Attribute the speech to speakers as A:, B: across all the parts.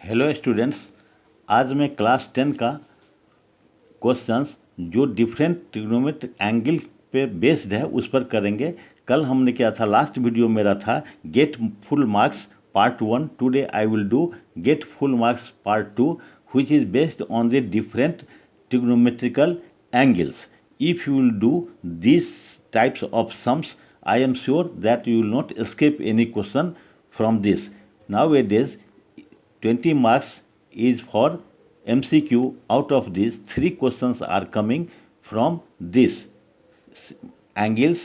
A: Hello students, आज मैं class 10 का क्वेश्चंस जो डिफरेंट ट्रिग्नोमेट्रिक एंगल पे बेस्ड है उस पर करेंगे। कल हमने किया था, लास्ट वीडियो मेरा था get full marks part 1। Today I will do get full marks part 2 which is based on the different trigonometrical angles. If you will do these types of sums, I am sure that you will not escape any question from this. Nowadays 20 marks is for MCQ. Out of these, 3 questions are coming from this angles,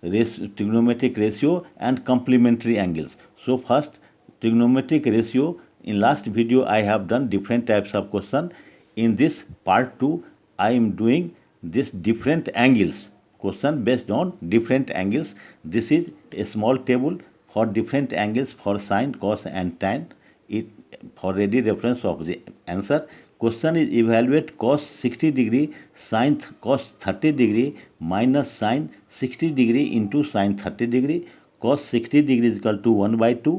A: trigonometric ratio and complementary angles. So first, trigonometric ratio. In last video I have done different types of question. In this part 2 I am doing this different angles question based on different angles. This is a small table for different angles for sine, cos and tan. It for ready reference of the answer. Question is evaluate cos 60 degree sin cos 30 degree minus sin 60 degree into sin 30 degree. Cos 60 degree is equal to 1 by 2.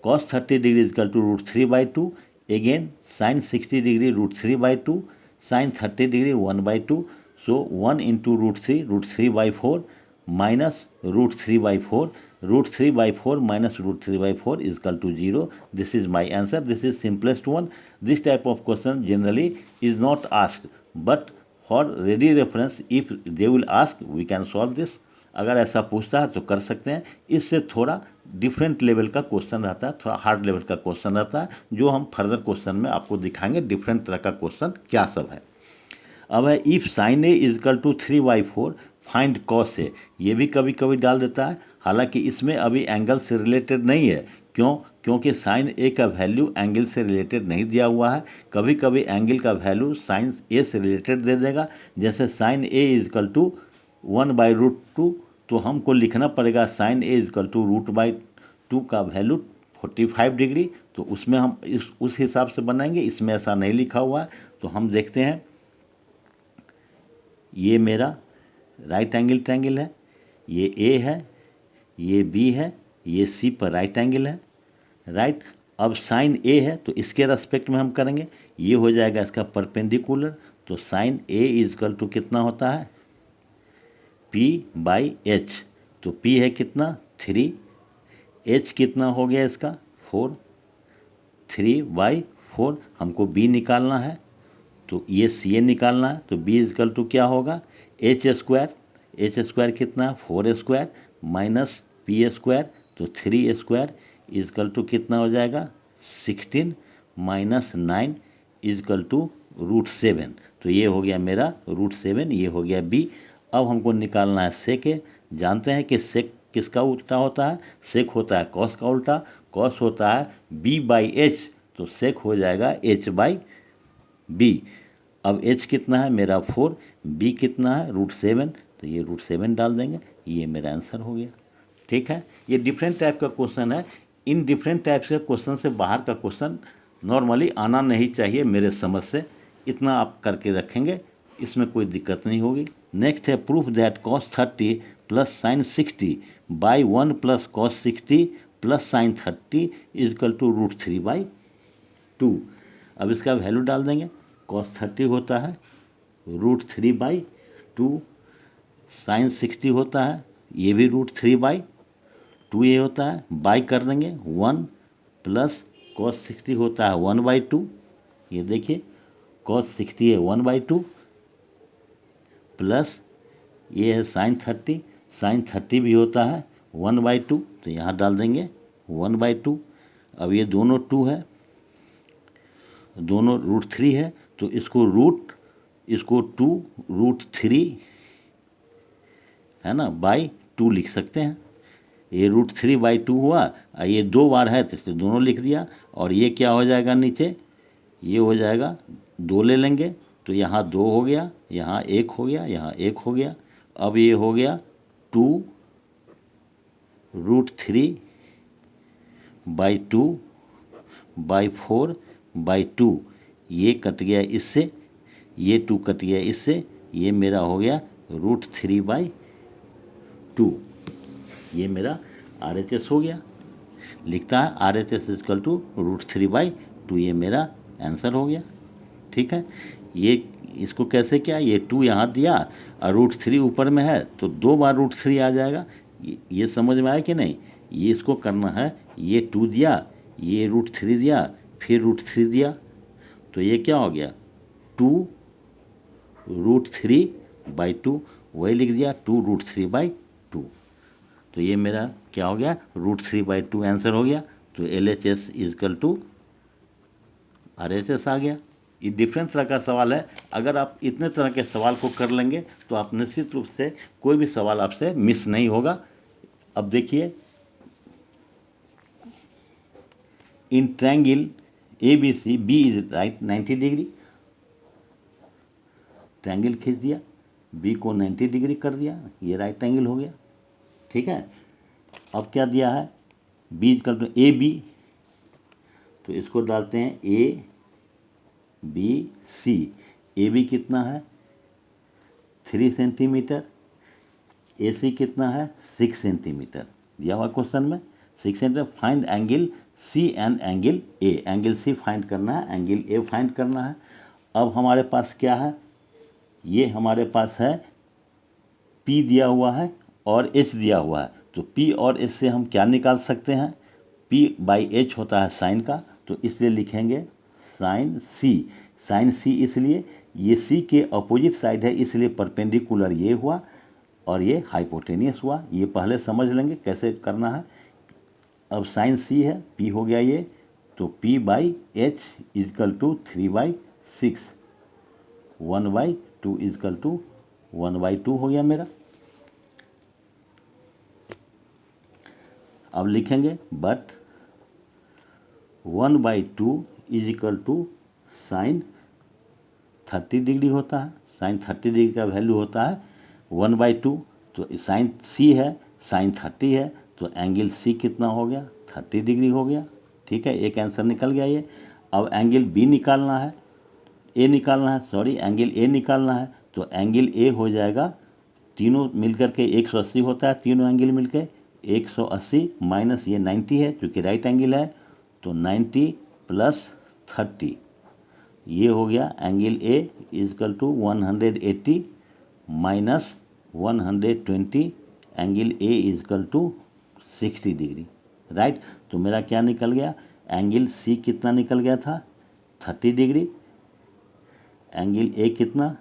A: Cos 30 degree is equal to root 3 by 2. Again sin 60 degree root 3 by 2. Sin 30 degree 1 by 2. So 1 into root 3 by 4 minus root 3 by 4. Root 3 by 4 minus root 3 by 4 is equal to 0. This is my answer. This is simplest one. This type of question generally is not asked, but for ready reference if they will ask we can solve this. अगर ऐसा पूछता है तो कर सकते हैं। इससे थोड़ा डिफरेंट लेवल का क्वेश्चन रहता है, थोड़ा हार्ड लेवल का क्वेश्चन रहता है, जो हम फर्दर क्वेश्चन में आपको दिखाएंगे डिफरेंट तरह का क्वेश्चन क्या सब है। अब है if sine A is equal to 3/4 find cos A. ये भी कभी कभी डाल देता है, हालांकि इसमें अभी एंगल से रिलेटेड नहीं है। क्यों? क्योंकि साइन ए का वैल्यू एंगल से रिलेटेड नहीं दिया हुआ है। कभी कभी एंगल का वैल्यू साइन ए से रिलेटेड दे देगा। जैसे sine A is equal to 1/√2, तो हमको लिखना पड़ेगा sine A is equal to √/2 का वैल्यू 45 डिग्री। तो उसमें हम उस हिसाब से बनाएंगे। इसमें ऐसा नहीं लिखा हुआ है, तो हम देखते हैं। ये मेरा राइट एंगल ट्रायंगल है, ये ए है, ये बी है, ये सी पर राइट एंगल है, राइट। अब साइन ए है तो इसके रेस्पेक्ट में हम करेंगे, ये हो जाएगा इसका परपेंडिकुलर। तो sine A is equal to कितना होता है, P/H। तो P है कितना 3, H कितना हो गया इसका 4, 3/4 हमको B निकालना है, तो ये CA निकालना है। तो B इज इक्वल टू क्या होगा H²। H² कितना 4² माइनस P² तो 3² इज इक्वल टू कितना हो जाएगा 16 माइनस 9 इज इक्वल टू √7। तो ये हो गया मेरा √7, ये हो गया B। अब हमको निकालना है सेक ए। जानते हैं कि सेक किसका उल्टा होता है, सेक होता है कॉस का उल्टा, कॉस होता है B/H, तो सेक हो जाएगा H/B। अब H कितना है मेरा 4, B कितना है √7, तो ये √7 डाल देंगे, ये मेरा आंसर हो गया। ठीक है, ये डिफरेंट टाइप का क्वेश्चन है। इन डिफरेंट टाइप के क्वेश्चन से बाहर का क्वेश्चन नॉर्मली आना नहीं चाहिए मेरे समझ से। इतना आप करके रखेंगे, इसमें कोई दिक्कत नहीं होगी। नेक्स्ट है proof that cos 30 plus sine 60 by 1 plus cos 60 plus sine 30 is equal to √3/2। अब इसका वैल्यू डाल देंगे। cos 30 होता है √3/2, साइन 60 होता है ये भी √3/2, ये होता है बाई कर देंगे 1 प्लस cos 60 होता है 1/2। ये देखिए cos 60 है 1/2 प्लस ये है साइन 30, साइन 30 भी होता है 1/2, तो यहाँ डाल देंगे 1/2। अब ये दोनों 2 है, दोनों √3 है, तो इसको 2 √3 है ना /2 लिख सकते हैं। ये √3/2 हुआ, ये 2 बार है तो इसलिए दोनों लिख दिया। और ये क्या हो जाएगा नीचे, ये हो जाएगा 2 ले लेंगे, तो यहाँ 2 हो गया, यहाँ 1 हो गया, यहाँ 1 हो गया। अब ये हो गया 2 √3/2/4/2, ये कट गया इससे, ये 2 कट गया इससे, ये मेरा हो गया √3/2। ये मेरा RHS हो गया। लिखता है RHS इक्वल टू √3/2। 2 ये मेरा आंसर हो गया। ठीक है, ये इसको कैसे किया, ये 2 यहाँ दिया और √3 ऊपर में है तो 2 बार √3 आ जाएगा। ये समझ में आया कि नहीं। ये इसको करना है, ये 2 दिया, ये √3 दिया, फिर √3 दिया, तो ये क्या हो गया 2 √3/2, वही लिख दिया 2 √3/2। तो ये मेरा क्या हो गया √3/2 आंसर हो गया। तो LHS इजकल टू RHS आ गया। ये डिफरेंट तरह का सवाल है। अगर आप इतने तरह के सवाल को कर लेंगे तो आप निश्चित रूप से कोई भी सवाल आपसे मिस नहीं होगा। अब देखिए, in triangle ABC B is right 90 degree, triangle खींच दिया, B को 90 डिग्री कर दिया, ये राइट एंगल हो गया। ठीक है, अब क्या दिया है B इजकल टू AB, तो इसको डालते हैं ABC। AB कितना है 3 सेंटीमीटर, AC कितना है 6 सेंटीमीटर, दिया हुआ क्वेश्चन में 6 centimetre. Find angle C and angle A, angle C find करना है, एंगल A फाइंड करना है। अब हमारे पास क्या है, ये हमारे पास है P दिया हुआ है और H दिया हुआ है, तो P और H से हम क्या निकाल सकते हैं, P/H होता है साइन का, तो इसलिए लिखेंगे साइन C। साइन C इसलिए ये C के अपोजिट साइड है, इसलिए परपेंडिकुलर ये हुआ और ये हाइपोटेनियस हुआ। ये पहले समझ लेंगे कैसे करना है। अब साइन C है, P हो गया ये, तो P/H is equal to 3/6, 1/2 is equal to 1/2 हो गया मेरा। अब लिखेंगे but 1/2 is equal to sine 30 degree होता है। साइन 30 डिग्री का वैल्यू होता है 1/2, तो साइन C है, साइन 30 है, तो एंगल C कितना हो गया 30 डिग्री हो गया। ठीक है, एक आंसर निकल गया ये। अब एंगल B निकालना है, एंगल A निकालना है, तो एंगल A हो जाएगा, तीनों मिलकर के 180 होता है, तीनों एंगल मिलकर 180 माइनस ये 90 है क्योंकि राइट एंगल है, तो 90 + 30, ये हो गया angle A is equal to 180 minus 120, angle A is equal to 60 degree. Right, तो मेरा क्या निकल गया, एंगल C कितना निकल गया था 30 डिग्री, एंगल A कितना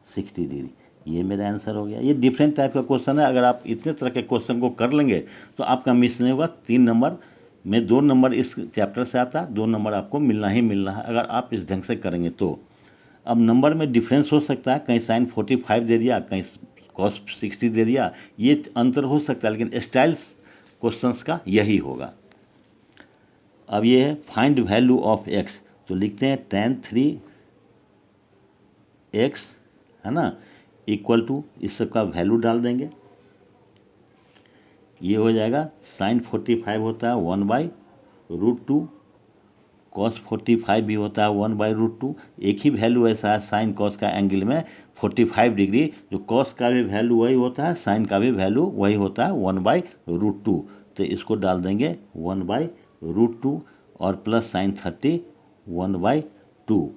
A: 60 डिग्री, ये मेरा आंसर हो गया। ये डिफरेंट टाइप का क्वेश्चन है। अगर आप इतने तरह के क्वेश्चन को कर लेंगे तो आपका मिस नहीं होगा। 3 नंबर में 2 नंबर इस चैप्टर से आता है, 2 नंबर आपको मिलना ही मिलना है अगर आप इस ढंग से करेंगे तो। अब नंबर में डिफरेंस हो सकता है, कहीं साइन 45 दे दिया, कहीं कॉस 60 दे दिया, ये अंतर हो सकता है, लेकिन स्टाइल्स क्वेश्चंस का यही होगा। अब ये है फाइंड वैल्यू ऑफ x, तो लिखते हैं tan 3x है ना, इक्वल टू इस सब का वैल्यू डाल देंगे, ये हो जाएगा साइन 45 होता है 1/√2, कॉस 45 भी होता है 1/√2। एक ही वैल्यू ऐसा है साइन कॉस का एंगल में 45 डिग्री, जो कॉस का भी वैल्यू वही होता है, साइन का भी वैल्यू वही होता है 1/√2, तो इसको डाल देंगे 1/√2 और प्लस साइन 30 1/2,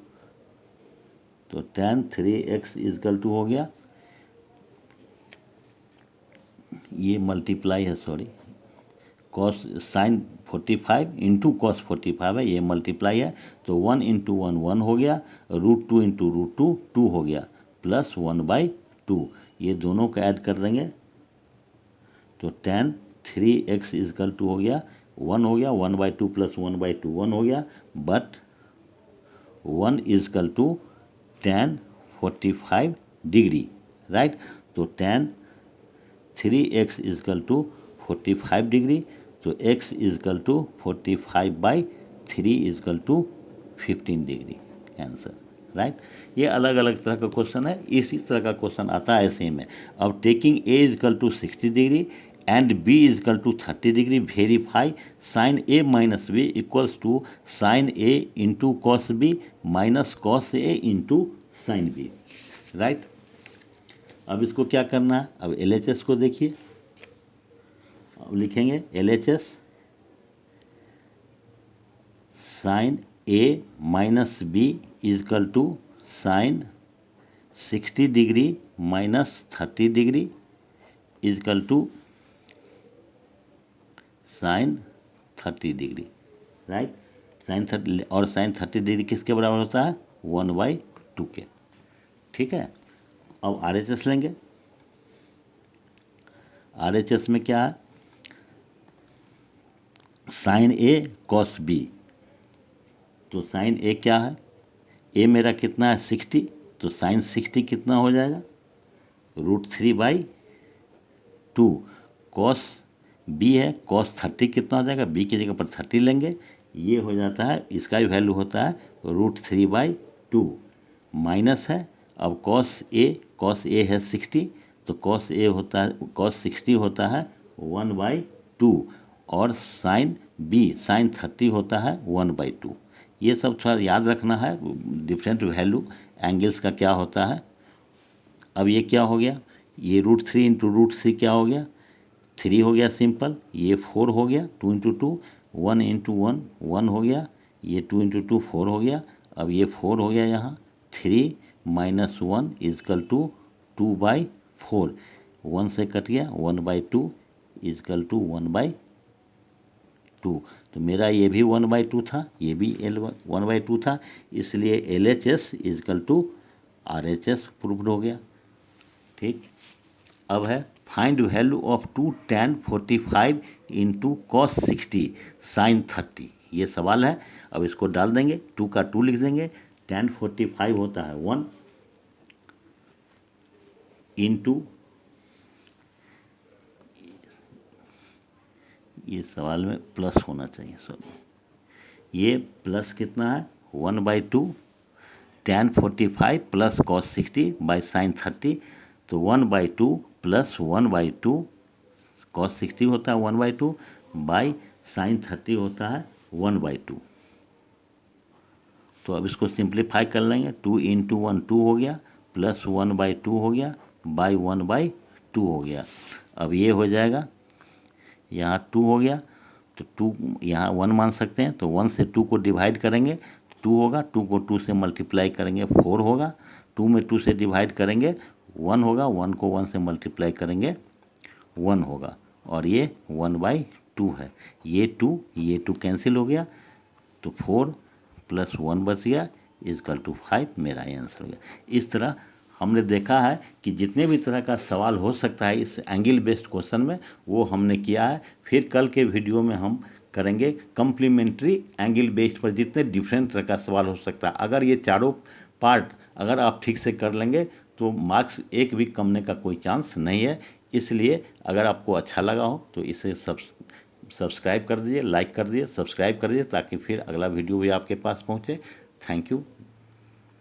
A: तो tan 3x इजकल टू हो गया, ये मल्टीप्लाई है sorry, cos sine 45 into cos 45 है, ये मल्टीप्लाई है, तो 1 × 1 1 हो गया, √2 × √2 2 हो गया, प्लस 1/2, ये दोनों का ऐड कर देंगे, तो tan 3x इजकल टू हो गया 1 हो गया, 1/2 प्लस 1/2 1 हो गया, but 1 is equal to tan 45 degree. Right, तो tan 3x is equal to 45 degree, तो x is equal to 45/3 is equal to 15 degree answer. Right, ये अलग अलग तरह का क्वेश्चन है, इसी तरह का क्वेश्चन आता है ऐसे में। अब taking a is equal to 60 degree and b is equal to 30 degree, verify sine a minus b equals to sine a into cos b minus cos a into sine b। Right, अब इसको क्या करना है, अब LHS को देखिए, अब लिखेंगे LHS sine A minus B is equal to sine 60 degree minus 30 degree is equal to sine 30 degree, right. Sine 30 और साइन 30 डिग्री किसके बराबर होता है? 1/2 के, ठीक है। अब RHS लेंगे। RHS में क्या है? साइन ए कॉस बी। तो साइन ए क्या है? ए मेरा कितना है? 60। तो साइन 60 कितना हो जाएगा? √3/2। कॉस बी है, कॉस 30 कितना हो जाएगा? बी की जगह पर 30 लेंगे, ये हो जाता है, इसका भी वैल्यू होता है √3/2 माइनस है। अब कॉस ए है 60, तो कॉस ए होता है, कॉस 60 होता है 1/2 और साइन बी साइन 30 होता है 1/2। ये सब थोड़ा याद रखना है, डिफरेंट वैल्यू एंगल्स का क्या होता है। अब ये क्या हो गया? ये √3 इंटू √3 क्या हो गया? 3 हो गया सिंपल। ये 4 हो गया, 2 इंटू 2, 1 इंटू 1 1 हो गया। ये 2 इंटू 2 4 हो गया। अब ये 4 हो गया यहाँ। 3 माइनस 1 इजकल टू 2/4। 1 से कट गया, 1/2 इजकल टू 1/2। तो मेरा ये भी 1/2 था, ये भी 1/2 था, इसलिए LHS is equal to RHS proved हो गया, ठीक। अब है find value of 2 tan 45 into cos 60 sine 30। ये सवाल है। अब इसको डाल देंगे, 2 का 2 लिख देंगे। tan 45 होता है 1 इंटू, ये सवाल में प्लस होना चाहिए, सॉरी, ये प्लस कितना है? 1/2 tan 45 plus cos 60 by sine 30। तो 1/2 प्लस 1/2 cos 60 होता है 1/2 बाई साइन 30 होता है 1/2। तो अब इसको सिंप्लीफाई कर लेंगे। 2 इंटू 1 2 हो गया, प्लस 1/2 हो गया, बाई 1/2 हो गया। अब ये हो जाएगा, यहाँ 2 हो गया, तो 2 यहाँ 1 मान सकते हैं, तो 1 से 2 को डिवाइड करेंगे 2 होगा, 2 को 2 से मल्टीप्लाई करेंगे 4 होगा, 2 में 2 से डिवाइड करेंगे 1 होगा, 1 को 1 से मल्टीप्लाई करेंगे 1 होगा, और ये 1/2 है। ये 2 कैंसिल हो गया, तो 4 प्लस 1 बच गया इजकल टू 5 मेरा आंसर हो गया। इस तरह हमने देखा है कि जितने भी तरह का सवाल हो सकता है इस एंगल बेस्ड क्वेश्चन में, वो हमने किया है। फिर कल के वीडियो में हम करेंगे कम्प्लीमेंट्री एंगल बेस्ड पर, जितने डिफरेंट तरह का सवाल हो सकता है। अगर ये चारों पार्ट अगर आप ठीक से कर लेंगे तो मार्क्स एक भी कमने का कोई चांस नहीं है। इसलिए अगर आपको अच्छा लगा हो तो इसे सब्सक्राइब कर दीजिए, लाइक कर दीजिए, सब्सक्राइब कर दीजिए, ताकि फिर अगला वीडियो भी आपके पास पहुँचे। Thank you.